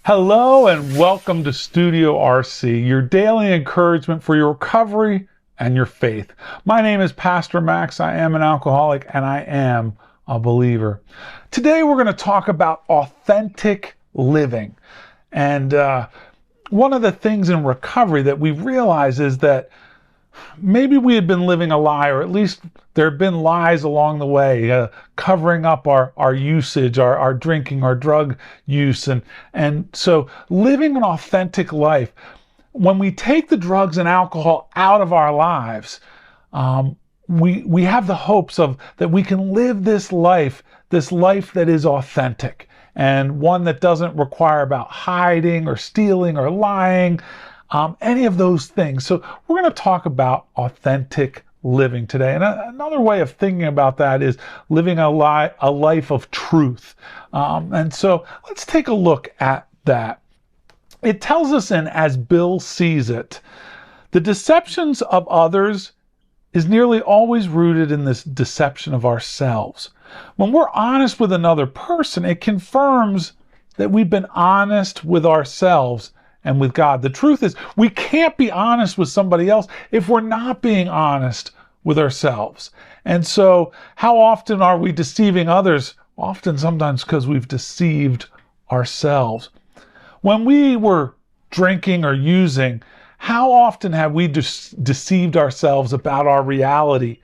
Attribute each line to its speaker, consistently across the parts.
Speaker 1: Hello and welcome to Studio RC, your daily encouragement for your recovery and your faith. My name is Pastor Max. I am an alcoholic and I am a believer. Today we're going to talk about authentic living. And one of the things in recovery that we realize is that maybe we had been living a lie, or at least there have been lies along the way, covering up our usage, our drinking, our drug use. And so living an authentic life, when we take the drugs and alcohol out of our lives, we have the hopes of that we can live this life that is authentic and one that doesn't require about hiding or stealing or lying. Any of those things. So we're going to talk about authentic living today. And another way of thinking about that is living a life of truth. And so let's take a look at that. It tells us in As Bill Sees It, the deceptions of others is nearly always rooted in this deception of ourselves. When we're honest with another person, it confirms that we've been honest with ourselves and with God. The truth is, we can't be honest with somebody else if we're not being honest with ourselves. And so, how often are we deceiving others? Often, sometimes because we've deceived ourselves. When we were drinking or using, how often have we deceived ourselves about our reality?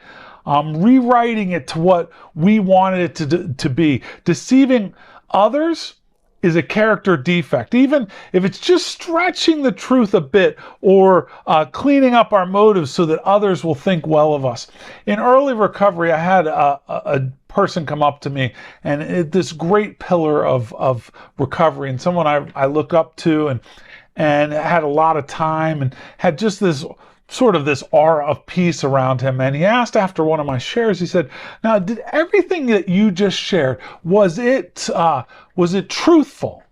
Speaker 1: Rewriting it to what we wanted it to be. Deceiving others is a character defect, even if it's just stretching the truth a bit or cleaning up our motives so that others will think well of us. In early recovery, I had a person come up to me, and this great pillar of recovery, and someone I look up to, and had a lot of time and had just this sort of this aura of peace around him. And he asked after one of my shares, he said, "Now, did everything that you just shared, was it truthful?"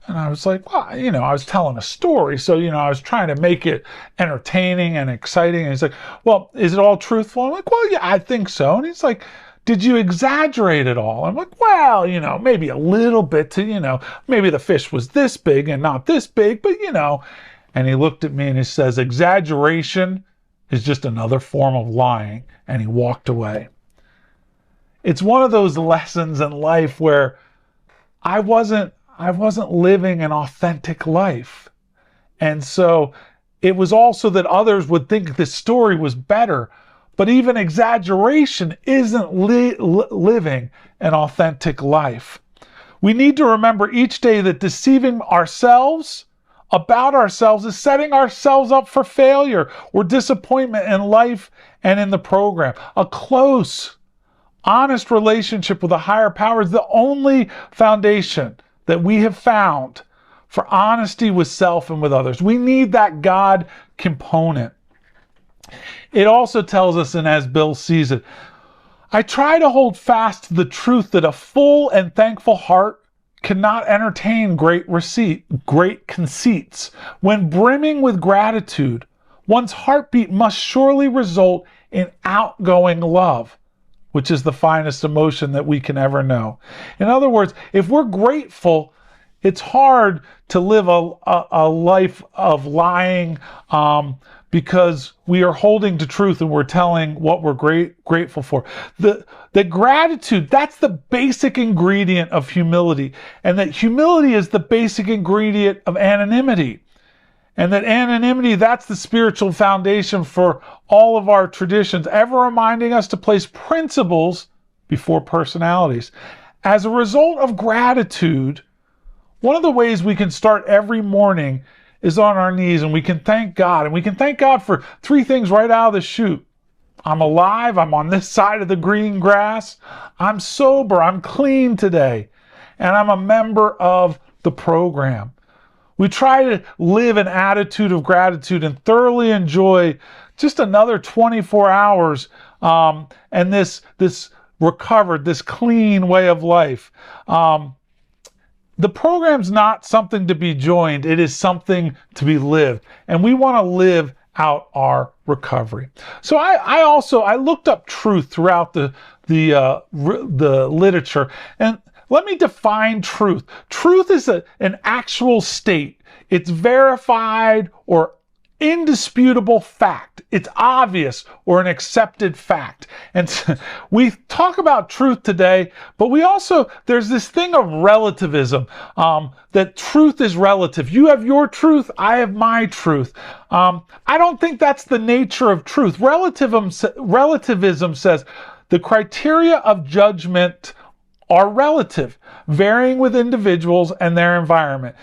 Speaker 1: And I was like, well, I was telling a story. So, I was trying to make it entertaining and exciting. And he's like, "Well, is it all truthful?" I'm like, "Well, yeah, I think so." And he's like, "Did you exaggerate it all?" I'm like, "Well, maybe a little bit to, maybe the fish was this big and not this big, but And he looked at me and he says, "Exaggeration is just another form of lying." And he walked away. It's one of those lessons in life where I wasn't living an authentic life. And so it was also that others would think this story was better. But even exaggeration isn't living an authentic life. We need to remember each day that deceiving ourselves about ourselves is setting ourselves up for failure or disappointment in life and in the program. A close, honest relationship with a higher power is the only foundation that we have found for honesty with self and with others. We need that God component. It also tells us in As Bill Sees It, "I try to hold fast to the truth that a full and thankful heart cannot entertain great conceits. When brimming with gratitude, one's heartbeat must surely result in outgoing love, which is the finest emotion that we can ever know." In other words, if we're grateful, it's hard to live a life of lying because we are holding to truth and we're telling what we're grateful for. The gratitude, that's the basic ingredient of humility. And that humility is the basic ingredient of anonymity. And that anonymity, that's the spiritual foundation for all of our traditions, ever reminding us to place principles before personalities. As a result of gratitude, one of the ways we can start every morning is on our knees, and we can thank God. And we can thank God for three things right out of the chute. I'm alive. I'm on this side of the green grass. I'm sober. I'm clean today. And I'm a member of the program. We try to live an attitude of gratitude and thoroughly enjoy just another 24 hours and this recovered, this clean way of life. The program's not something to be joined. It is something to be lived. And we want to live out our recovery. So I looked up truth throughout the literature, and Let me define truth. Truth is an actual state. It's verified or indisputable fact. It's obvious or an accepted fact. And we talk about truth today, but there's this thing of relativism, that truth is relative. You have your truth, I have my truth. I don't think that's the nature of truth. Relativism says the criteria of judgment are relative, varying with individuals and their environment.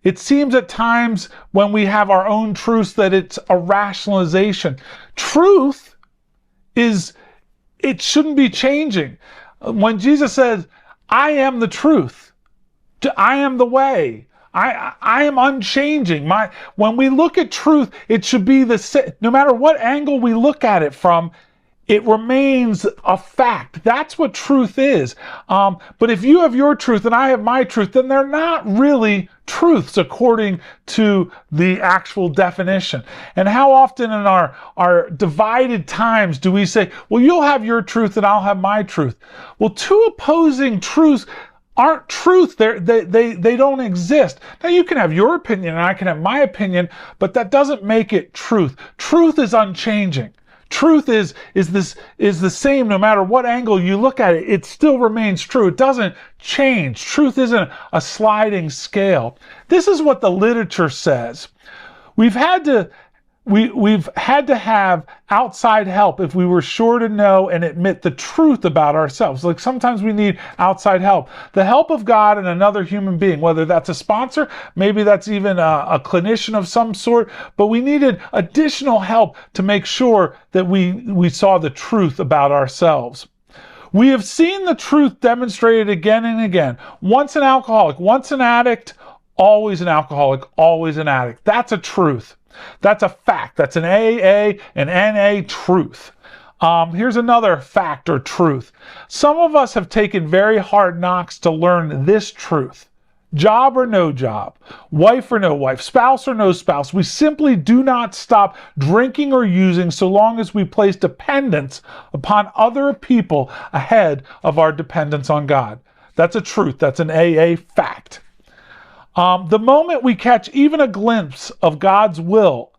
Speaker 1: It seems at times when we have our own truths that it's a rationalization. Truth it shouldn't be changing. When Jesus says, I am the truth, I am the way, I am unchanging. When we look at truth, it should be no matter what angle we look at it from, it remains a fact. That's what truth is. But if you have your truth and I have my truth, then they're not really truths according to the actual definition. And how often in our divided times do we say, well, you'll have your truth and I'll have my truth? Well, two opposing truths aren't truth. They don't exist. Now, you can have your opinion and I can have my opinion, but that doesn't make it truth. Truth is unchanging. Truth is the same no matter what angle you look at it. It still remains true. It doesn't change. Truth isn't a sliding scale. This is what the literature says. We've had to have outside help if we were sure to know and admit the truth about ourselves. Like sometimes we need outside help. The help of God and another human being, whether that's a sponsor, maybe that's even a clinician of some sort, but we needed additional help to make sure that we saw the truth about ourselves. We have seen the truth demonstrated again and again. Once an alcoholic, once an addict, always an alcoholic, always an addict. That's a truth. That's a fact. That's an AA and NA truth. Here's another fact or truth. Some of us have taken very hard knocks to learn this truth. Job or no job, wife or no wife, spouse or no spouse, we simply do not stop drinking or using so long as we place dependence upon other people ahead of our dependence on God. That's a truth. That's an AA fact. The moment we catch even a glimpse of God's will,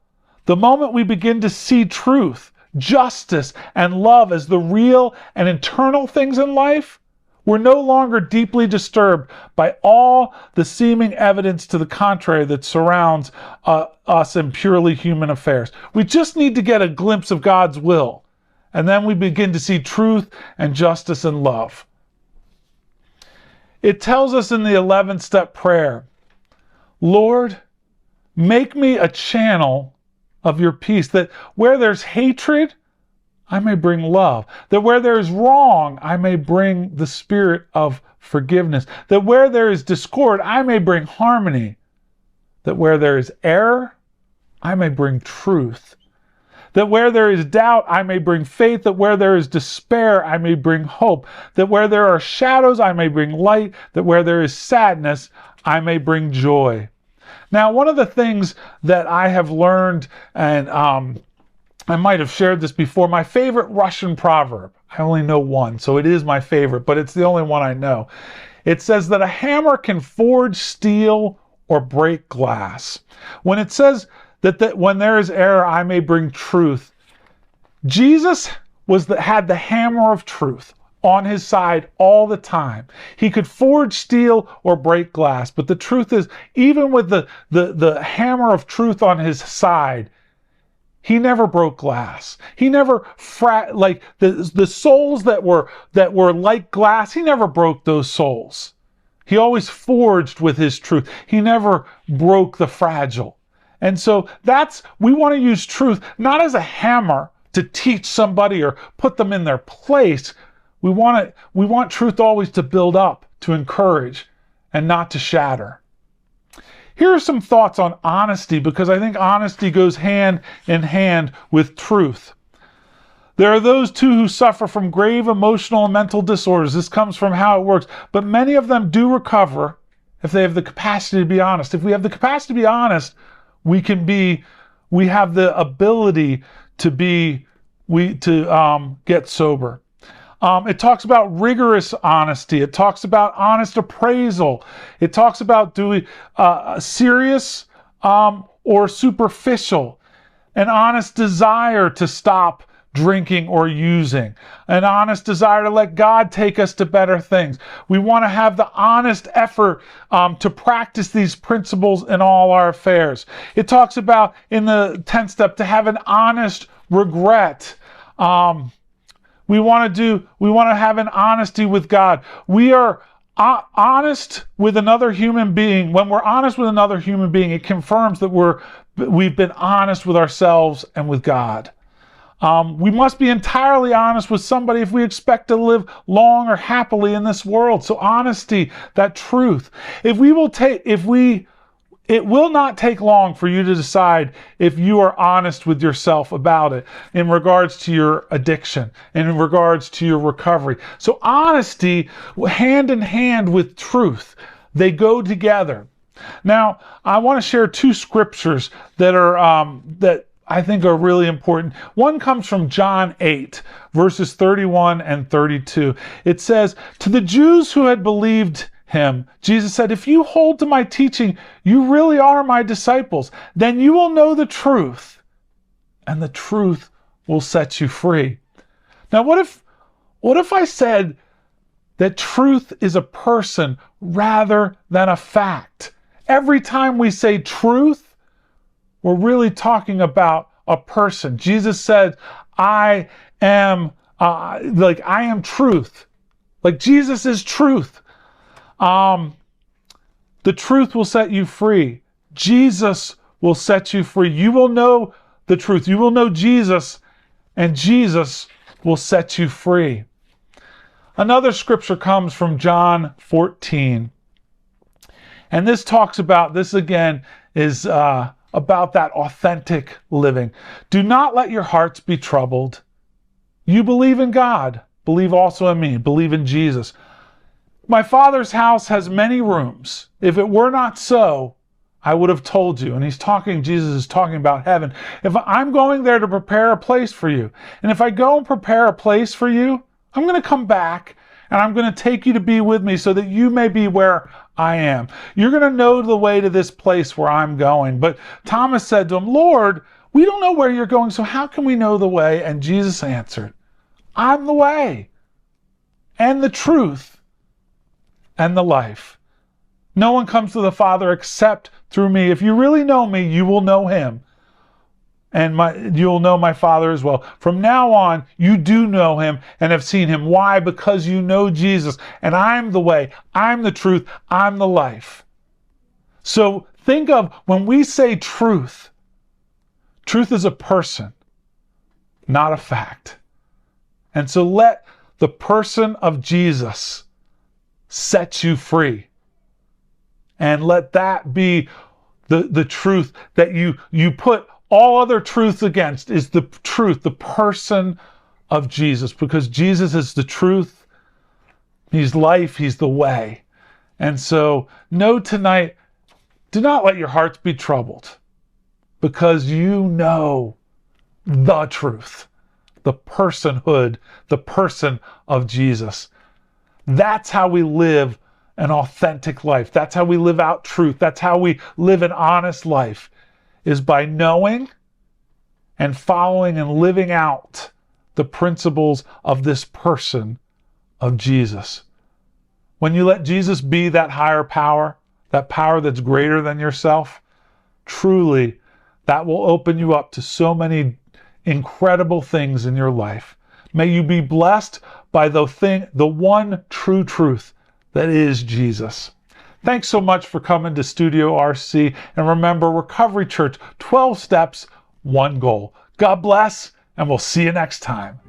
Speaker 1: the moment we begin to see truth, justice, and love as the real and eternal things in life, we're no longer deeply disturbed by all the seeming evidence to the contrary that surrounds us in purely human affairs. We just need to get a glimpse of God's will, and then we begin to see truth and justice and love. It tells us in the 11th-step prayer, Lord, make me a channel of your peace, that where there's hatred, I may bring love. That where there is wrong, I may bring the spirit of forgiveness. That where there is discord, I may bring harmony. That where there is error, I may bring truth. That where there is doubt, I may bring faith. That where there is despair, I may bring hope. That where there are shadows, I may bring light. That where there is sadness, I may bring joy. Now, one of the things that I have learned, and I might have shared this before, my favorite Russian proverb, I only know one, so it is my favorite, but it's the only one I know. It says that a hammer can forge steel or break glass. When it says that when there is error, I may bring truth, Jesus had the hammer of truth on his side all the time. He could forge steel or break glass, but the truth is, even with the hammer of truth on his side, he never broke glass. He never like the souls that were like glass, he never broke those souls. He always forged with his truth. He never broke the fragile. And so we want to use truth not as a hammer to teach somebody or put them in their place. We want truth always to build up, to encourage, and not to shatter. Here are some thoughts on honesty, because I think honesty goes hand in hand with truth. There are those too who suffer from grave emotional and mental disorders. This comes from how it works. But many of them do recover if they have the capacity to be honest. If we have the capacity to be honest, we have the ability to get sober. It talks about rigorous honesty. It talks about honest appraisal. It talks about doing serious or superficial, an honest desire to stop drinking or using, an honest desire to let God take us to better things. We want to have the honest effort to practice these principles in all our affairs. It talks about in the 10th step to have an honest regret. We want to have an honesty with God. We are honest with another human being. When we're honest with another human being, it confirms that we've been honest with ourselves and with God. We must be entirely honest with somebody if we expect to live long or happily in this world. So honesty, that truth. It will not take long for you to decide if you are honest with yourself about it in regards to your addiction and in regards to your recovery. So honesty, hand in hand with truth, they go together. Now, I want to share two scriptures that are that I think are really important. One comes from John 8, verses 31 and 32. It says, "To the Jews who had believed him, Jesus said, 'If you hold to my teaching, you really are my disciples. Then you will know the truth, and the truth will set you free.'" Now, what if I said that truth is a person rather than a fact? Every time we say truth, we're really talking about a person. Jesus said, I am truth. Like Jesus is truth. The truth will set you free. Jesus will set you free. You will know the truth. You will know Jesus, and Jesus will set you free. Another scripture comes from John 14. And this talks about, this again is about that authentic living. "Do not let your hearts be troubled. You believe in God, believe also in me, believe in Jesus. My Father's house has many rooms. If it were not so, I would have told you." And Jesus is talking about heaven. "If I'm going there to prepare a place for you, and if I go and prepare a place for you, I'm going to come back and I'm going to take you to be with me so that you may be where I am. You're going to know the way to this place where I'm going." But Thomas said to him, "Lord, we don't know where you're going, so how can we know the way?" And Jesus answered, "I'm the way and the truth and the life. No one comes to the Father except through me. If you really know me, you will know him. And you'll know my Father as well. From now on, you do know him and have seen him." Why? Because you know Jesus. And I'm the way, I'm the truth, I'm the life. So think of when we say truth, truth is a person, not a fact. And so let the person of Jesus set you free. And let that be the truth that you put all other truths against, is the truth, the person of Jesus, because Jesus is the truth. He's life. He's the way. And so know tonight, do not let your hearts be troubled, because you know the truth, the personhood, the person of Jesus. That's how we live an authentic life. That's how we live out truth. That's how we live an honest life, is by knowing and following and living out the principles of this person of Jesus. When you let Jesus be that higher power, that power that's greater than yourself, truly that will open you up to so many incredible things in your life. May you be blessed by the one true truth that is Jesus. Thanks so much for coming to Studio RC. And remember, Recovery Church, 12 steps, one goal. God bless, and we'll see you next time.